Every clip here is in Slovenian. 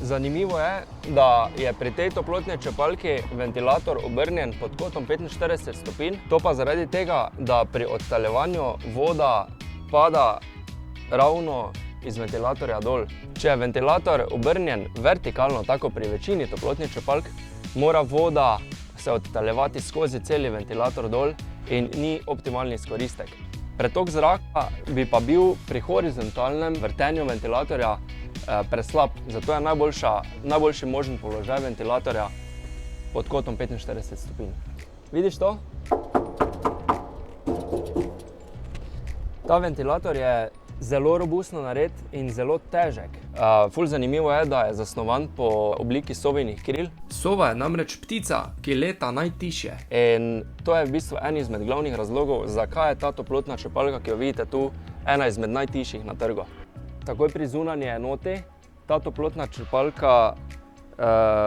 Zanimivo je, da je pri tej toplotni črpalki ventilator obrnjen pod kotom 45 stopinj. To pa zaradi tega, da pri odtaljevanju voda pada ravno iz ventilatorja dol. Če je ventilator obrnjen vertikalno, tako pri večini toplotnih črpalk, mora voda se odtaljevati skozi celi ventilator dol in ni optimalni izkoristek. Pretok zraka bi pa bil pri horizontalnem vrtenju ventilatorja preslab, zato je najboljši možen položaj ventilatorja pod kotom 45 stopinj. Vidiš to? Ta ventilator je zelo robustno nared in zelo težek. Ful zanimivo je, da je zasnovan po obliki sovinih kril. Sova je namreč ptica, ki leta najtišje. In to je v bistvu en izmed glavnih razlogov, zakaj je ta toplotna črpalka, ki jo vidite tu, ena izmed najtišjih na trgu. Takoj pri zunanji enoti ta toplotna črpalka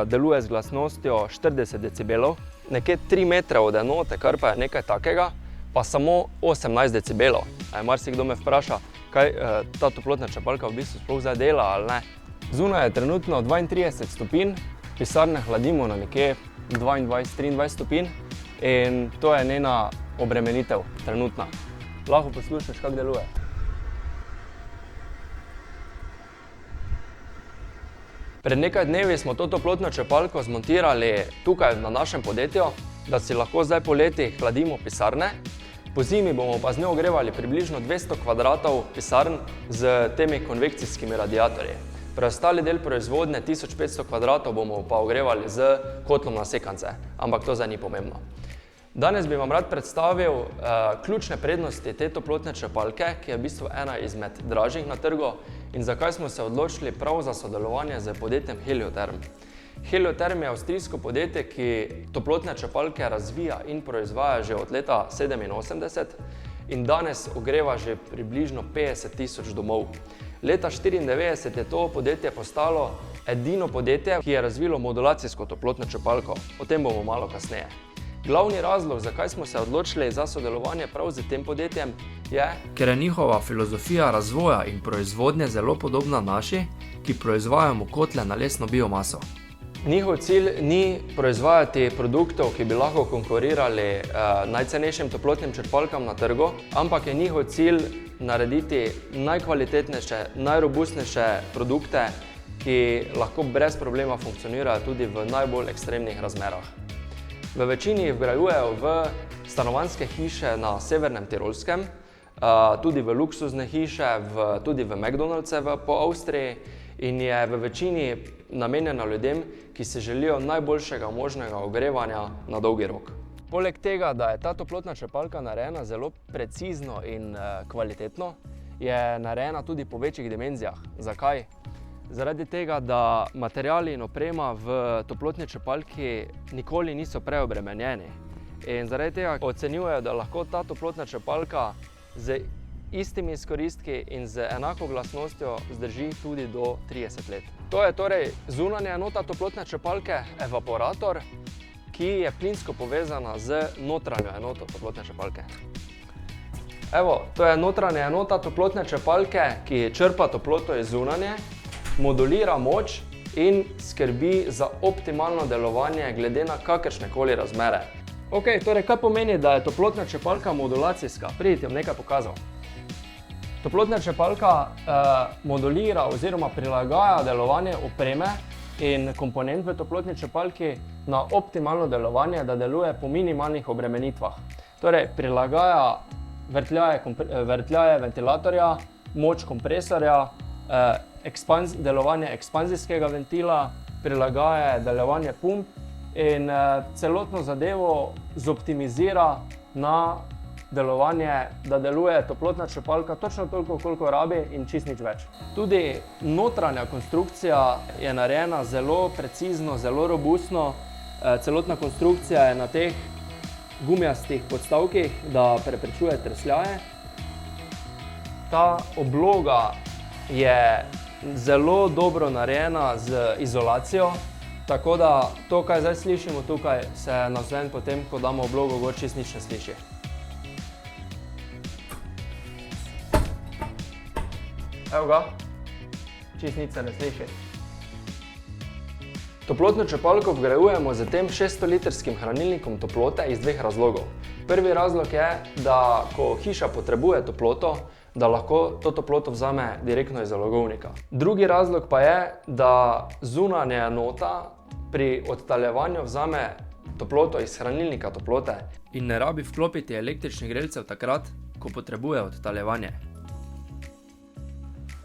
deluje z glasnostjo 40 decibelov, nekje 3 metre od enote, kar pa je nekaj takega, pa samo 18 decibelov. Marsikdo me vpraša, kaj ta toplotna črpalka v bistvu sploh zdaj dela ali ne. Zunaj je trenutno 32 stopinj, pisarne hladimo na nekje 22-23 stopinj in to je njena obremenitev trenutna. Lahko poslušaš, kako deluje. Pred nekaj dnevi smo to toplotno črpalko zmontirali tukaj na našem podjetju, da si lahko zdaj poleti hladimo pisarne. Po zimi bomo pa z njo ogrevali približno 200 kvadratov pisarn z temi konvekcijskimi radiatorji. Preostali del proizvodnje 1500 kvadratov bomo pa ogrevali z kotlom na sekance, ampak to zdaj ni pomembno. Danes bi vam rad predstavil ključne prednosti te toplotne črpalke, ki je v bistvu ena izmed dražjih na trgu in zakaj smo se odločili prav za sodelovanje z podjetjem Heliotherm. Heliotherm je avstrijsko podjetje, ki toplotne črpalke razvija in proizvaja že od leta 1987 in danes ogreva že približno 50 000 domov. Leta 1994 je to podjetje postalo edino podjetje, ki je razvilo modulacijsko toplotno črpalko. O tem bomo malo kasneje. Glavni razlog, zakaj smo se odločili za sodelovanje prav z tem podjetjem, je, ker je njihova filozofija razvoja in proizvodnje zelo podobna naši, ki proizvajamo kotle na lesno biomaso. Njihov cilj ni proizvajati produktov, ki bi lahko konkurirali najcenejšim toplotnim črpalkam na trgu, ampak je njihov cilj narediti najkvalitetnejše, najrobustnejše produkte, ki lahko brez problema funkcionirajo tudi v najbolj ekstremnih razmerah. V večini jih vgrajujejo v stanovanjske hiše na severnem Tirolskem, tudi v luksuzne hiše, tudi v McDonald'se po Avstriji in je v večini namenjena ljudem, ki si želijo najboljšega možnega ogrevanja na dolgi rok. Poleg tega, da je ta toplotna črpalka narejena zelo precizno in kvalitetno, je narejena tudi po večjih dimenzijah. Zakaj? Zaradi tega, da materiali in oprema v toplotni črpalki nikoli niso preobremenjeni. In zaradi tega ocenjujejo, da lahko ta toplotna črpalka z istimi izkoristki in z enako glasnostjo zdrži tudi do 30 let. To je torej zunanja enota toplotne črpalke, evaporator, ki je plinsko povezana z notranjo enoto toplotne črpalke. Evo, to je notranja enota toplotne črpalke, ki črpa toploto iz zunanje, modulira moč in skrbi za optimalno delovanje glede na kakršnekoli razmere. Ok, torej kaj pomeni, da je toplotna črpalka modulacijska? Pridi, ti bom nekaj pokazal. Toplotna črpalka modulira oziroma prilagaja delovanje opreme in komponent v toplotni črpalki na optimalno delovanje, da deluje po minimalnih obremenitvah. Torej, prilagaja vrtljaje ventilatorja, moč kompresorja, delovanje ekspanzijskega ventila, prilagaja delovanje pump in celotno zadevo zoptimizira na delovanje, da deluje toplotna črpalka točno toliko, koliko rabi in čist nič več. Tudi notranja konstrukcija je narejena zelo precizno, zelo robustno. Celotna konstrukcija je na teh gumijastih podstavkih, da preprečuje trsljaje. Ta obloga je zelo dobro narejena z izolacijo, tako da to, kaj zdaj slišimo tukaj, se navzven potem, ko damo oblogo gor, čist nič ne sliši. Evo ga, čist nič se ne sliši. Toplotno črpalko vgrajujemo z tem 600-litrskim hranilnikom toplote iz dveh razlogov. Prvi razlog je, da ko hiša potrebuje toploto, da lahko to toploto vzame direktno iz zalogovnika. Drugi razlog pa je, da zunanja enota pri odtaljevanju vzame toploto iz hranilnika toplote in ne rabi vklopiti električnih grelcev takrat, ko potrebuje odtaljevanje.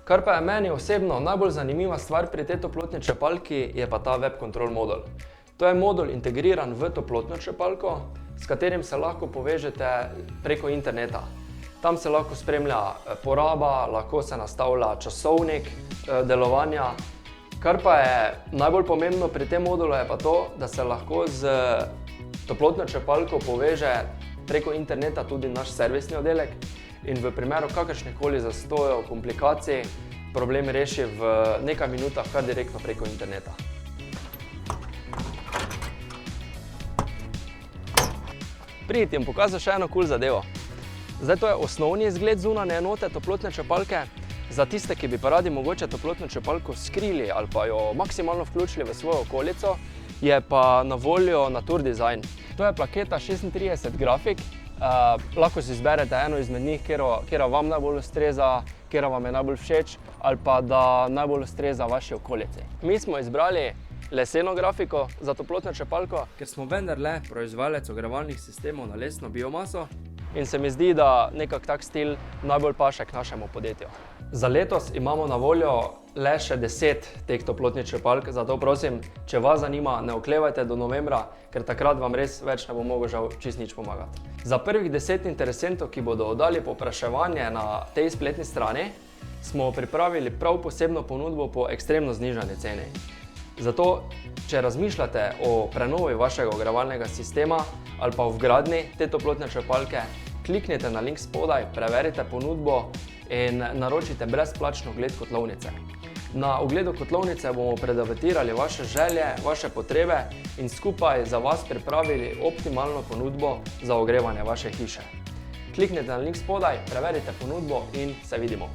Kar pa je meni osebno najbolj zanimiva stvar pri tej toplotni črpalki, je pa ta web control modul. To je modul integriran v toplotno črpalko, s katerim se lahko povežete preko interneta. Tam se lahko spremlja poraba, lahko se nastavlja časovnik delovanja. Kar pa je najbolj pomembno pri tem modulu je pa to, da se lahko z toplotno črpalko poveže preko interneta tudi naš servisni oddelek in v primeru kakršnihkoli zastojev, komplikacij, problem reši v nekaj minutah kar direktno preko interneta. Pridi ti bom pokazal še eno cool zadevo. Zdaj to je osnovni izgled zunanje enote toplotne črpalke. Za tiste, ki bi pa radi mogoče toplotno črpalko skrili ali pa jo maksimalno vključili v svojo okolico, je pa na voljo Natur Design. To je plaketa 36 grafik. Lahko si izberete eno izmed njih, katera vam najbolj ustreza, katera vam je najbolj všeč ali pa da najbolj ustreza vaši okolici. Mi smo izbrali leseno grafiko za toplotno črpalko, ker smo vendarle proizvajalec ogrevalnih sistemov na lesno biomaso in se mi zdi, da nekak tak stil najbolj paše k našemu podjetju. Za letos imamo na voljo le še 10 teh toplotnih črpalk, zato prosim, če vas zanima, ne oklevajte do novembra, ker takrat vam res več ne bo mogel žal čist nič pomagati. Za prvih 10 interesentov, ki bodo oddali povpraševanje na tej spletni strani, smo pripravili prav posebno ponudbo po ekstremno znižani ceni. Zato, če razmišljate o prenovi vašega ogrevalnega sistema ali pa o vgradnji te toplotne črpalke, kliknite na link spodaj, preverite ponudbo in naročite brezplačen ogled kotlovnice. Na ogledu kotlovnice bomo predebatirali vaše želje, vaše potrebe in skupaj za vas pripravili optimalno ponudbo za ogrevanje vaše hiše. Kliknite na link spodaj, preverite ponudbo in se vidimo.